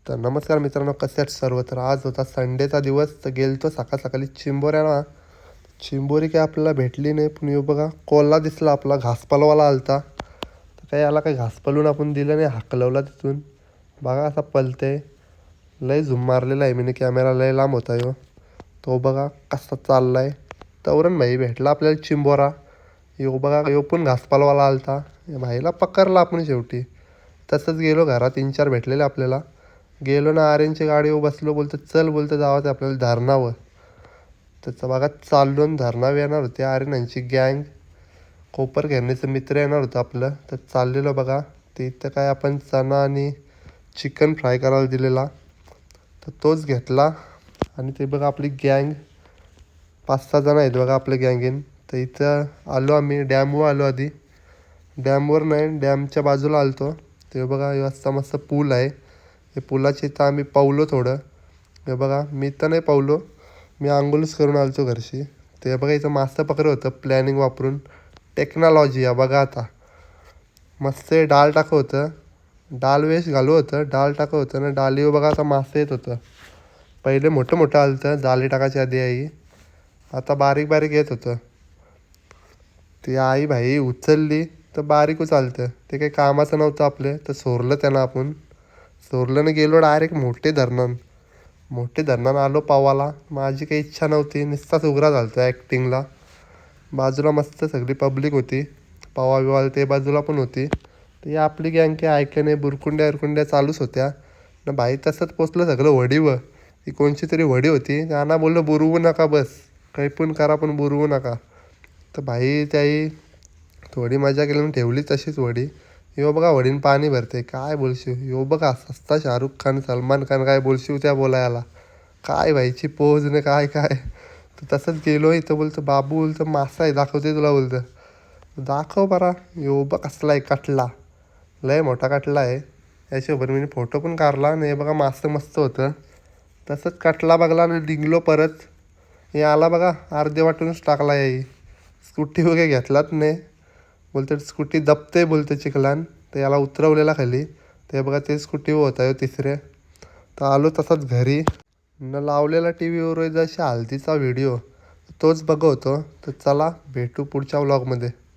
तर नमस्कार मित्रांनो, कसे आहेत सर्व. तर आज होता संडेचा दिवस. तर गेलतो सकाळी चिंबोऱ्याला. चिंबोरी काय आपल्याला भेटली नाही, पण येऊ बघा कोल्हा दिसला आपला, घासपालवाला आलता. तर काही याला काही घासपालून आपण दिलं नाही, हाकलवला तिथून. बघा असा पलते, लय झूम मारलेला आहे मी, कॅमेरा लय लांब होता यो. तो बघा कसा चाललाय. तवरण भाई भेटला आपल्याला चिंबोरा. यो बघा यो पण घासपालवाला आलता. या भाईला पकडला आपण शेवटी. तसंच गेलो घरात, 3-4 भेटलेले आपल्याला. गेलो ना, आर्यनची गाडीवर बसलो, बोलतो चल, बोलतो जावं ते आपल्याला धरणावर. त्याचं बघा चाललो आणि धरणावर येणार होते आर्यनांची गँग. कोपर घेण्याचं मित्र येणार होतं आपलं. तर चाललेलो बघा. ते इथं काय आपण चणा आणि चिकन फ्राय करायला दिलेला, तर तोच घेतला. आणि ते बघा आपली गँग 5-6 जण आहेत बघा आपल्या गँगेन. तर इथं आलो आम्ही, डॅमवर आलो आधी. डॅमवर नाही, डॅमच्या बाजूला आलतो. ते बघा हे असा मस्त पूल आहे. हे पुलाच्या इथं आम्ही पावलो थोडं. हे बघा मी तर नाही पावलो, मी आंघोळच करून आलतो घरशी. ते बघा इथं मासे पकडलं होतं प्लॅनिंग वापरून. टेक्नॉलॉजी आहे बघा आता. मस्त डाळ टाकं होतं, डाल वेश घालू होतं, डाळ टाकं होतं ना, डालीवर बघा आता मासे येत होतं. पहिले मोठं मोठं आलं होतं जाळी टाकायच्या आधी आई, आता बारीक बारीक येत होतं. ती आई भाई उचलली तर बारीकच आलतं. ते काही कामाचं नव्हतं आपलं, तर सोरलं त्यानं आपण. सोरल्यानं गेलो डायरेक्ट मोठे धरणानं आलो पावाला. माझी काही इच्छा नव्हती, नुसताच उघडा झालतो ॲक्टिंगला. बाजूला मस्त सगळी पब्लिक होती, पावा बिवाला ते बाजूला पण होती. तर ही आपली गँग काही ऐकलं नाही, बुरकुंड्या चालूच होत्या ना भाई. तसंच पोचलं सगळं वडीवर. ती कोणची तरी वडी होती, त्यांना बोललं बुरवू नका, बस काही पण करा पण बुरवू नका. तर भाई त्याही थोडी मजा केली म्हणून ठेवली तशीच वडी. यो बघा वडीन पाणी भरते, काय बोलशीव. यो बघा सस्ता शाहरुख खान, सलमान खान, काय बोलशीव त्या बोलायला. काय व्हायची पोज ने काय काय. तर तसंच गेलो इथं, बोलतं बाबू, बोलतं मासा आहे दाखवते तुला, बोलतं दाखव बरा. यो बघ कसला आहे कटला, लय मोठा कटला आहे. याच्यावर मी फोटो पण काढला आणि हे बघा मासं मस्त होतं. तसंच कटला बघला आणि निघलो परत. हे आला बघा अर्धे वाटूनच टाकला याई. स्कूटी वगैरे घेतलाच नाही, बोलतं स्कूटी दबते बोलतं चिखलान. तर याला उतरवलेला खाली. ते बघा ते स्कूटीवर होता यो तिसऱ्या. तर आलो तसाच घरी न, लावलेला टी व्हीवर जशी हल्दीचा व्हिडिओ तोच बघवतो. तर चला भेटू पुढच्या व्लॉगमध्ये.